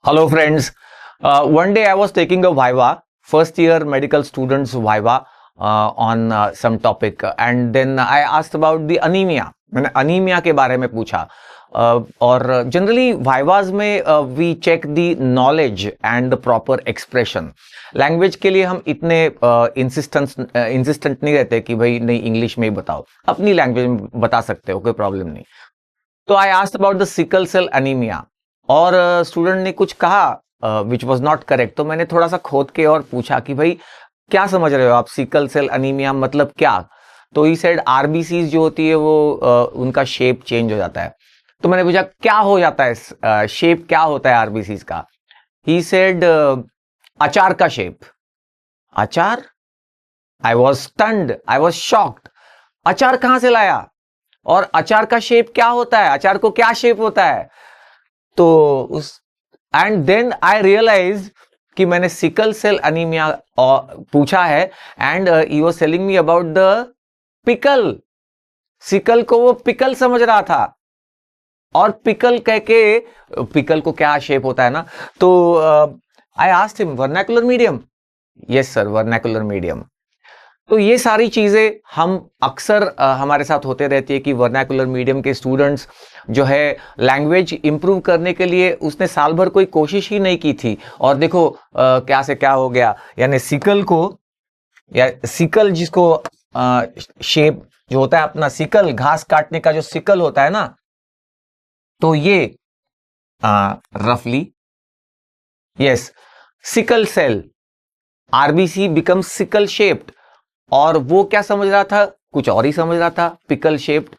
Hello friends. One day I was taking a Viva, first year medical students Viva on some topic, and then I asked about the anemia. मैंने anaemia के बारे में पूछा और generally vivas में we check the knowledge and the proper expression. Language के लिए हम इतने इंसिस्टेंट नहीं रहते कि भाई नहीं इंग्लिश में ही बताओ, अपनी लैंग्वेज में बता सकते हो, कोई प्रॉब्लम नहीं. तो I asked about the sickle cell anaemia और स्टूडेंट ने कुछ कहा विच वॉज नॉट करेक्ट. तो मैंने थोड़ा सा खोद के और पूछा कि भाई क्या समझ रहे हो आप, सिकल सेल अनीमिया मतलब क्या? तो ही सेड आरबीसी जो होती है वो उनका शेप चेंज हो जाता है. तो मैंने पूछा क्या हो जाता है, शेप क्या होता है आरबीसी का? ही सेड अचार का शेप. अचार? I was stunned, I was shocked. अचार कहां से लाया और अचार का शेप क्या होता है, अचार को क्या शेप होता है? तो उस एंड देन आई रियलाइज कि मैंने सिकल सेल अनीमिया पूछा है and he was telling me about the pickle. Sickle को वो पिकल समझ रहा था और पिकल कह के पिकल को क्या शेप होता है ना. तो I asked him vernacular medium. Yes sir, vernacular medium. तो ये सारी चीजें हम अक्सर हमारे साथ होते रहती है कि वर्नाकुलर मीडियम के स्टूडेंट्स जो है लैंग्वेज इंप्रूव करने के लिए उसने साल भर कोई कोशिश ही नहीं की थी और देखो क्या से क्या हो गया. यानी सिकल को या सिकल जिसको शेप जो होता है अपना सिकल, घास काटने का जो सिकल होता है ना, तो ये रफली yes sickle cell RBC become sickle shaped. और वो क्या समझ रहा था, कुछ और ही समझ रहा था, पिकल शेप्ड.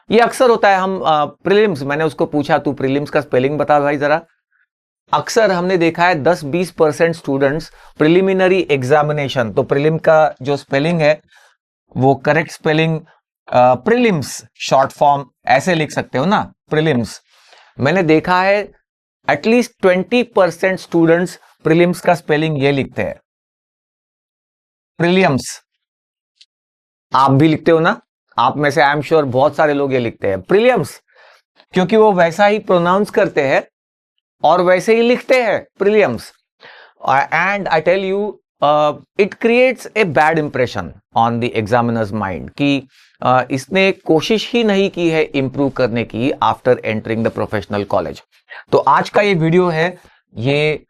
ये अक्सर होता है. हम प्रीलिम्स, मैंने उसको पूछा तू प्रीलिम्स का स्पेलिंग बता भाई जरा. अक्सर हमने देखा है 10-20% स्टूडेंट्स प्रिलिमिनरी एग्जामिनेशन, तो प्रीलिम का जो स्पेलिंग है वो correct spelling prelims short form ऐसे लिख सकते हो ना, प्रीलिम्स. मैंने देखा है एटलीस्ट 20% स्टूडेंट्स प्रीलिम्स का स्पेलिंग ये लिखते हैं, प्रीलिम्स. आप भी लिखते हो ना, आप में से आई एम श्योर बहुत सारे लोग ये लिखते हैं प्रीलिम्स, क्योंकि वो वैसा ही प्रोनाउंस करते हैं और वैसे ही लिखते हैं prelims. And I tell you it creates a bad impression on the examiners mind कि इसने कोशिश ही नहीं की है इंप्रूव करने की after entering the professional college. तो आज का ये वीडियो है, ये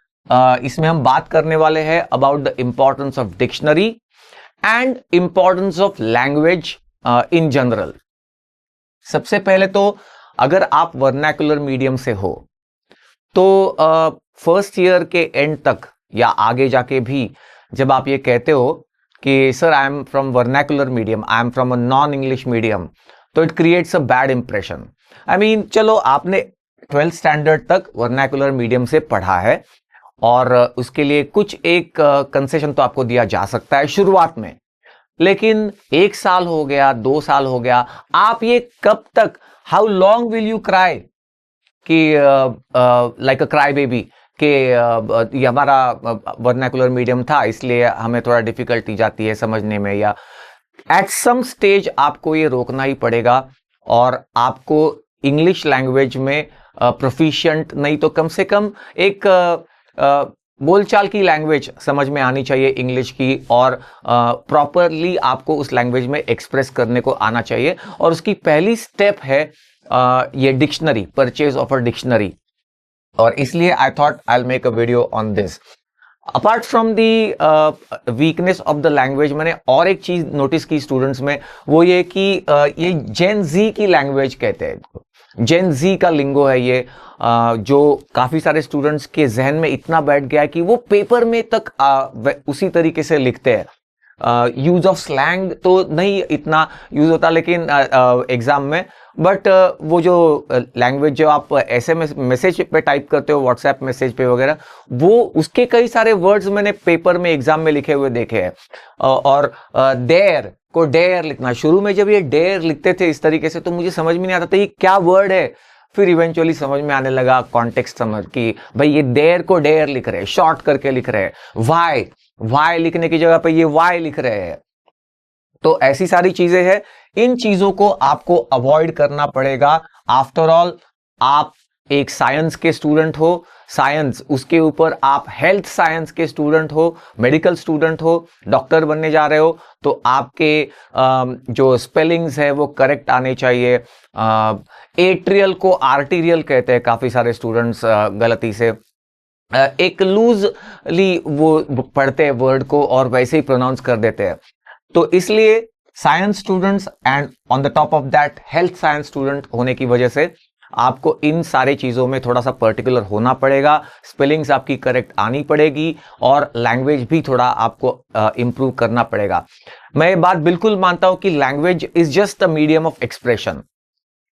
इसमें हम बात करने वाले हैं about the importance of dictionary and importance of language in general. सबसे पहले तो अगर आप वर्नाकुलर मीडियम से हो तो फर्स्ट ईयर के एंड तक या आगे जाके भी जब आप ये कहते हो कि sir I am from vernacular medium, I am from a non English medium, तो it creates a bad impression. I mean चलो आपने 12th स्टैंडर्ड तक वर्नाकुलर मीडियम से पढ़ा है और उसके लिए कुछ एक कंसेशन तो आपको दिया जा सकता है शुरुआत में, लेकिन 1 साल हो गया, 2 साल हो गया, आप ये कब तक, how long will you cry कि लाइक अ क्राई बेबी कि ये हमारा वर्नाकुलर मीडियम था इसलिए हमें थोड़ा डिफिकल्टी जाती है समझने में, या एट सम स्टेज आपको ये रोकना ही पड़ेगा और आपको इंग्लिश लैंग्वेज में प्रोफिशिएंट नहीं तो कम से कम एक बोलचाल की लैंग्वेज समझ में आनी चाहिए इंग्लिश की, और प्रॉपरली आपको उस लैंग्वेज में एक्सप्रेस करने को आना चाहिए. और उसकी पहली स्टेप है ये dictionary, purchase of a dictionary. और इसलिए I thought I will make a video on this. Apart from the weakness of the language, मैंने और एक चीज नोटिस की स्टूडेंट्स में, वो ये कि ये जेन जी की लैंग्वेज कहते हैं. जेन जी का लिंगो है ये, जो काफी सारे स्टूडेंट्स के जहन में इतना बैठ गया है कि वो पेपर में तक उसी तरीके से लिखते हैं. यूज ऑफ स्लैंग तो नहीं इतना यूज होता लेकिन एग्जाम में, बट वो जो लैंग्वेज जो आप एसएमएस मैसेज पे टाइप करते हो, व्हाट्सएप मैसेज पे वगैरह, वो उसके कई सारे वर्ड्स मैंने पेपर में एग्जाम में लिखे हुए देखे हैं. और डेयर को डेयर लिखना, शुरू में जब ये डेयर लिखते थे इस तरीके से तो मुझे समझ में नहीं आता था ये क्या वर्ड है. फिर इवेंचुअली समझ में आने लगा, कॉन्टेक्स्ट समझ कि भाई ये डेयर को डेयर लिख रहे हैं, शॉर्ट करके लिख रहे हैं. वाई, वाई लिखने की जगह पे ये वाई लिख रहे हैं. तो ऐसी सारी चीजें हैं, इन चीजों को आपको अवॉइड करना पड़ेगा. आफ्टर ऑल आप एक साइंस के स्टूडेंट हो, साइंस, उसके ऊपर आप हेल्थ साइंस के स्टूडेंट हो, मेडिकल स्टूडेंट हो, डॉक्टर बनने जा रहे हो, तो आपके जो स्पेलिंग्स है वो करेक्ट आने चाहिए। एट्रियल को आर्टीरियल कहते हैं काफी सारे स्टूडेंट्स गलती से, एक लूजली वो पढ़ते हैं वर्ड को और वैसे ही प्रोनाउंस कर देते हैं। तो इसलिए science students and on the top of that health science student होने की वजह से आपको इन सारी चीजों में थोड़ा सा पर्टिकुलर होना पड़ेगा, स्पेलिंग्स आपकी करेक्ट आनी पड़ेगी और लैंग्वेज भी थोड़ा आपको इंप्रूव करना पड़ेगा। मैं ये बात बिल्कुल मानता हूं कि language is just a medium of expression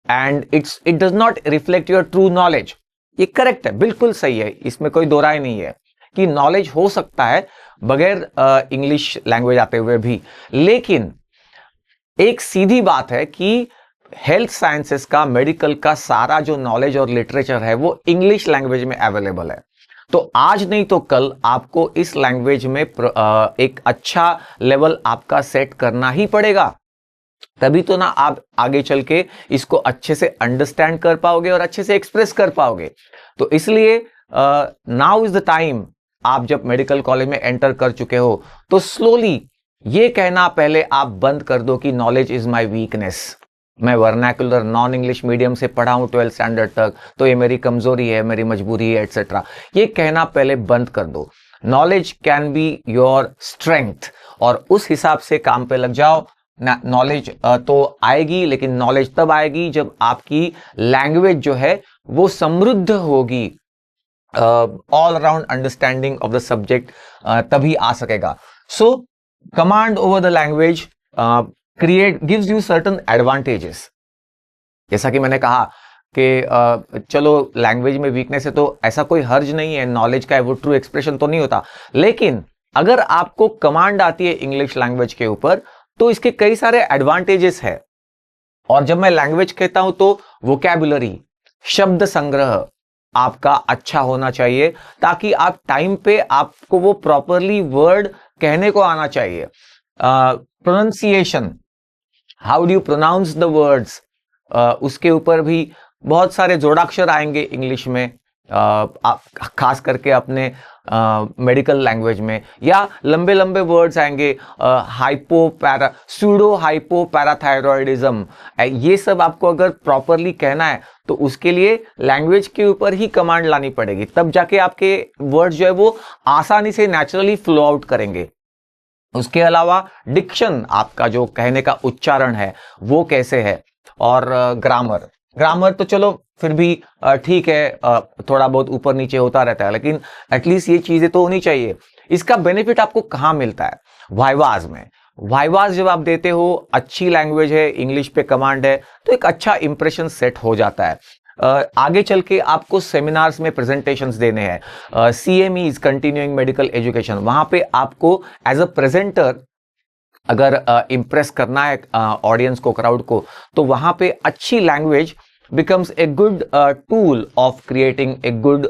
and it does not reflect your true knowledge. ये करेक्ट है, बिल्कुल सही है, इसमें कोई दो राय नहीं है कि नॉलेज हो सकता है बगैर इंग्लिश लैंग्वेज आते हुए भी, लेकिन एक सीधी बात है कि हेल्थ साइंसेस का, मेडिकल का सारा जो नॉलेज और लिटरेचर है वो इंग्लिश लैंग्वेज में अवेलेबल है। तो आज नहीं तो कल आपको इस लैंग्वेज में एक अच्छा लेवल आपका सेट करना ही पड़ेगा, तभी तो ना आप आगे चल के इसको अच्छे से अंडरस्टैंड कर पाओगे और अच्छे से एक्सप्रेस कर पाओगे। तो इसलिए नाउ इज द टाइम, आप जब मेडिकल कॉलेज में एंटर कर चुके हो तो स्लोली ये कहना पहले आप बंद कर दो कि नॉलेज इज माय वीकनेस, मैं वर्नाकुलर नॉन इंग्लिश मीडियम से पढ़ा हूं 12th स्टैंडर्ड तक, तो ये मेरी कमजोरी है, मेरी मजबूरी है, एटसेट्रा। ये कहना पहले बंद कर दो। Knowledge can be your strength और उस हिसाब से काम पे लग जाओ। नॉलेज तो आएगी, लेकिन नॉलेज तब आएगी जब आपकी लैंग्वेज जो है वो समृद्ध होगी, all around understanding of the subject तभी आ सकेगा। So command over the language gives you certain advantages. जैसा कि मैंने कहा कि चलो लैंग्वेज में वीकनेस है तो ऐसा कोई हर्ज नहीं है, नॉलेज का है वो ट्रू एक्सप्रेशन तो नहीं होता, लेकिन अगर आपको कमांड आती है इंग्लिश लैंग्वेज के ऊपर तो इसके कई सारे एडवांटेजेस है। और जब मैं लैंग्वेज कहता हूं तो वोकैबुलरी, शब्द संग्रह आपका अच्छा होना चाहिए ताकि आप टाइम पे आपको वो प्रॉपरली वर्ड कहने को आना चाहिए। Pronunciation, how do you pronounce the words, उसके ऊपर भी बहुत सारे जोड़ाक्षर आएंगे इंग्लिश में, खास करके अपने मेडिकल लैंग्वेज में, या लंबे लंबे वर्ड्स आएंगे, सूडो हाइपोपैराथायरॉयडिज्म, ये सब आपको अगर प्रॉपरली कहना है तो उसके लिए लैंग्वेज के ऊपर ही कमांड लानी पड़ेगी, तब जाके आपके वर्ड्स जो है वो आसानी से नेचुरली फ्लो आउट करेंगे। उसके अलावा डिक्शन, आपका जो कहने का उच्चारण है वो कैसे है, और ग्रामर तो चलो फिर भी ठीक है, थोड़ा बहुत ऊपर नीचे होता रहता है, लेकिन एटलीस्ट ये चीजें तो होनी चाहिए। इसका बेनिफिट आपको कहां मिलता है? वाइवाज में। वाइवाज जब आप देते हो, अच्छी लैंग्वेज है, इंग्लिश पे कमांड है, तो एक अच्छा इंप्रेशन सेट हो जाता है। आगे चल के आपको सेमिनार्स में प्रेजेंटेशंस देने हैं, CMEs कंटिन्यूइंग मेडिकल एजुकेशन, वहां पे आपको एज अ प्रेजेंटर अगर इंप्रेस करना है ऑडियंस को, क्राउड को, तो वहां पे अच्छी language becomes a good tool of creating a good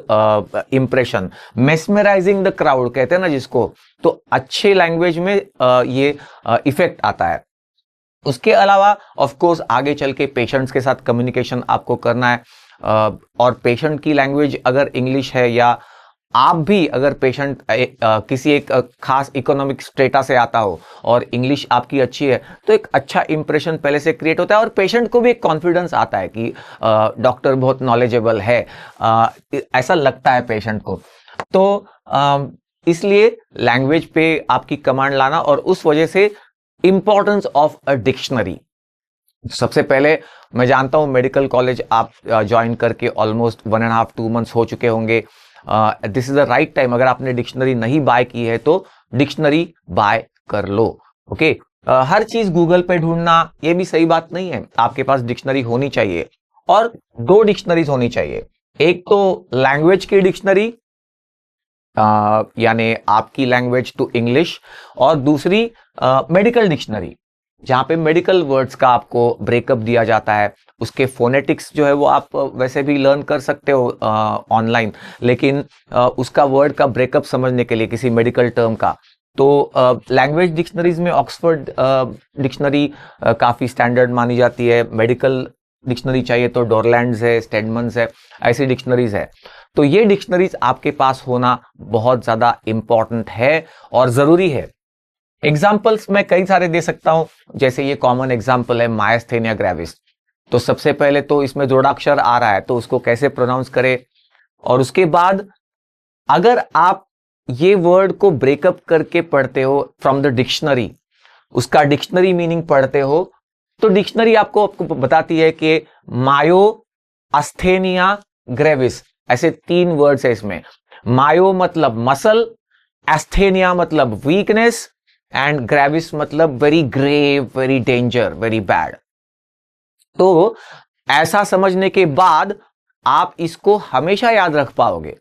impression, mesmerizing the crowd कहते हैं ना जिसको, तो अच्छे लैंग्वेज में ये इफेक्ट आता है। उसके अलावा ऑफ कोर्स आगे चल के पेशेंट्स के साथ कम्युनिकेशन आपको करना है, और पेशेंट की लैंग्वेज अगर इंग्लिश है, या आप भी अगर पेशेंट किसी एक खास इकोनॉमिक स्टेटा से आता हो और इंग्लिश आपकी अच्छी है, तो एक अच्छा इंप्रेशन पहले से क्रिएट होता है और पेशेंट को भी एक कॉन्फिडेंस आता है कि डॉक्टर बहुत नॉलेजेबल है, ऐसा लगता है पेशेंट को। तो इसलिए लैंग्वेज पे आपकी कमांड लाना, और उस वजह से इंपॉर्टेंस ऑफ अ डिक्शनरी। सबसे पहले मैं जानता हूं मेडिकल कॉलेज आप ज्वाइन करके ऑलमोस्ट 1.5-2 मंथ्स हो चुके होंगे। This is the right time, अगर आपने डिक्शनरी नहीं बाय की है तो डिक्शनरी बाय कर लो। ओके, हर चीज गूगल पे ढूंढना ये भी सही बात नहीं है, आपके पास डिक्शनरी होनी चाहिए, और 2 डिक्शनरीज होनी चाहिए। एक तो लैंग्वेज की डिक्शनरी, यानी आपकी लैंग्वेज टू इंग्लिश, और दूसरी मेडिकल डिक्शनरी जहां पे मेडिकल वर्ड्स का आपको ब्रेकअप दिया जाता है। उसके फोनेटिक्स जो है वो आप वैसे भी लर्न कर सकते हो ऑनलाइन, लेकिन उसका वर्ड का ब्रेकअप समझने के लिए किसी मेडिकल टर्म का, तो लैंग्वेज डिक्शनरीज में ऑक्सफोर्ड डिक्शनरी काफी स्टैंडर्ड मानी जाती है। मेडिकल डिक्शनरी चाहिए तो डोरलैंड्स है, स्टेडमन्स है, ऐसी डिक्शनरीज है। तो ये डिक्शनरीज आपके पास होना बहुत ज्यादा इंपॉर्टेंट है और जरूरी है। एग्जाम्पल्स मैं कई सारे दे सकता हूं, जैसे ये कॉमन एग्जाम्पल है मायस्थेनिया ग्रेविस। तो सबसे पहले तो इसमें जोड़ाक्षर आ रहा है तो उसको कैसे प्रोनाउंस करें, और उसके बाद अगर आप ये वर्ड को ब्रेकअप करके पढ़ते हो फ्रॉम द डिक्शनरी, उसका डिक्शनरी मीनिंग पढ़ते हो, तो डिक्शनरी आपको बताती है कि मायो अस्थेनिया ग्रेविस, ऐसे 3 वर्ड्स है इसमें। मायो मतलब मसल, एस्थेनिया मतलब वीकनेस, एंड ग्रेविस मतलब very grave, very danger, very bad. तो ऐसा समझने के बाद आप इसको हमेशा याद रख पाओगे,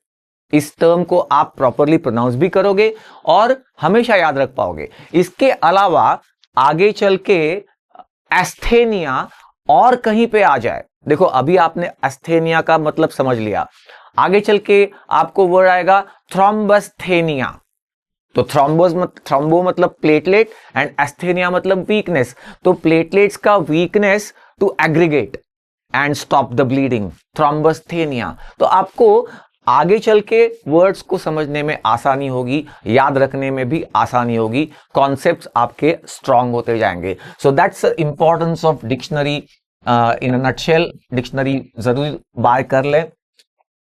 इस टर्म को आप प्रॉपरली प्रोनाउंस भी करोगे और हमेशा याद रख पाओगे। इसके अलावा आगे चल के एस्थेनिया और कहीं पे आ जाए, देखो अभी आपने एस्थेनिया का मतलब समझ लिया, आगे चल के आपको वर्ड आएगा थ्रोम्बस्थेनिया। तो थ्रोम्बो मतलब प्लेटलेट एंड एस्थेनिया मतलब वीकनेस। तो प्लेटलेट्स का weakness to aggregate and stop the bleeding, thrombasthenia. तो आपको आगे चल के वर्ड्स को समझने में आसानी होगी, याद रखने में भी आसानी होगी, कॉन्सेप्ट्स आपके स्ट्रांग होते जाएंगे। So that's the importance of dictionary in a nutshell. Dictionary जरूर बाय कर ले।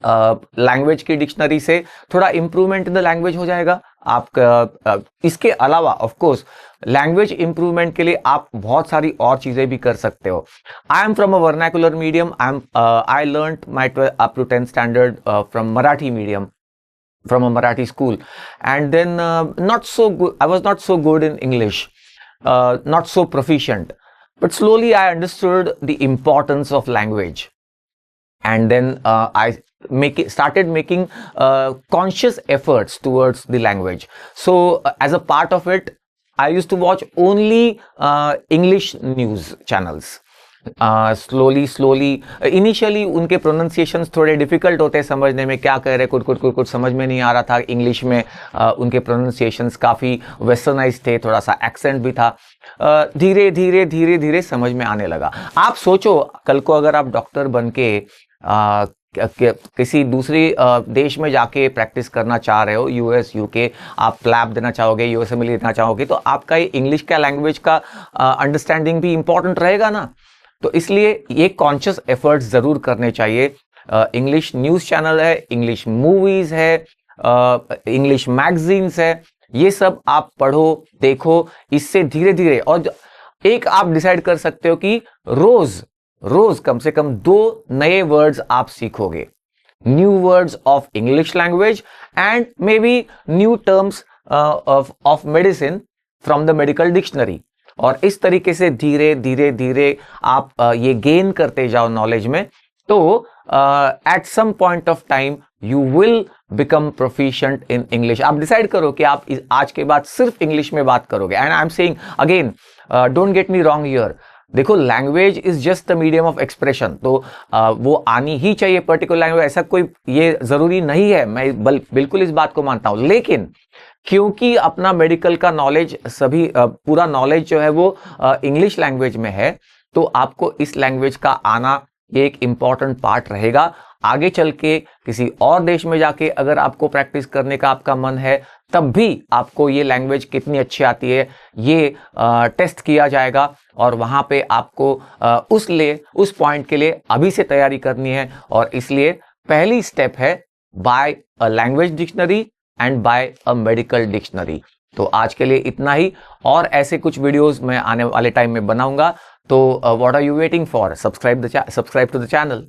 लैंग्वेज की डिक्शनरी से थोड़ा इंप्रूवमेंट इन द लैंग्वेज हो जाएगा आपका। इसके अलावा ऑफ कोर्स लैंग्वेज इंप्रूवमेंट के लिए आप बहुत सारी और चीजें भी कर सकते हो। I am from a vernacular medium, I learn my up to 10th standard from Marathi medium, from a Marathi school, and then not so good, I was not so good in English, not so proficient, but slowly I understood the importance of language, and then I started making conscious efforts towards the language. So as a part of it, I used to watch only English news channels. Slowly initially उनके pronunciations थोड़े difficult होते हैं समझने में, क्या कह रहे कुछ समझ में नहीं आ रहा था इंग्लिश में। उनके प्रोनाउंसिएशंस काफ़ी वेस्टर्नाइज थे, थोड़ा सा एक्सेंट भी था। धीरे धीरे समझ में आने लगा। आप सोचो कल को अगर आप डॉक्टर बन के किसी दूसरी देश में जाके प्रैक्टिस करना चाह रहे हो, यूएस यूके, आप लैब देना चाहोगे, यूएसएमएल देना चाहोगे, तो आपका ये इंग्लिश का लैंग्वेज का अंडरस्टैंडिंग भी इंपॉर्टेंट रहेगा ना। तो इसलिए ये कॉन्शियस एफर्ट्स जरूर करने चाहिए। इंग्लिश न्यूज़ चैनल है, इंग्लिश मूवीज है, इंग्लिश मैगजीन्स है, ये सब आप पढ़ो देखो। इससे धीरे धीरे, और एक आप डिसाइड कर सकते हो कि रोज कम से कम 2 नए वर्ड्स आप सीखोगे, new words of English language and may be new terms of medicine from the medical dictionary. और इस तरीके से धीरे धीरे आप ये गेन करते जाओ नॉलेज में, तो at some point of time you will become proficient in English. आप डिसाइड करो कि आप आज के बाद सिर्फ इंग्लिश में बात करोगे। And I am saying again, don't get me wrong here, देखो language is just the medium of expression, तो वो आनी ही चाहिए पर्टिकुलर लैंग्वेज, ऐसा कोई ये जरूरी नहीं है, मैं बिल्कुल इस बात को मानता हूं। लेकिन क्योंकि अपना मेडिकल का नॉलेज सभी पूरा नॉलेज जो है वो इंग्लिश लैंग्वेज में है, तो आपको इस लैंग्वेज का आना ये एक इंपॉर्टेंट पार्ट रहेगा। आगे चल के किसी और देश में जाके अगर आपको प्रैक्टिस करने का आपका मन है, तब भी आपको ये लैंग्वेज कितनी अच्छी आती है ये टेस्ट किया जाएगा, और वहां पे आपको उस पॉइंट के लिए अभी से तैयारी करनी है। और इसलिए पहली स्टेप है buy a language dictionary and buy a medical dictionary. तो आज के लिए इतना ही, और ऐसे कुछ वीडियोस मैं आने वाले टाइम में बनाऊंगा। तो what are you waiting for? Subscribe to the channel.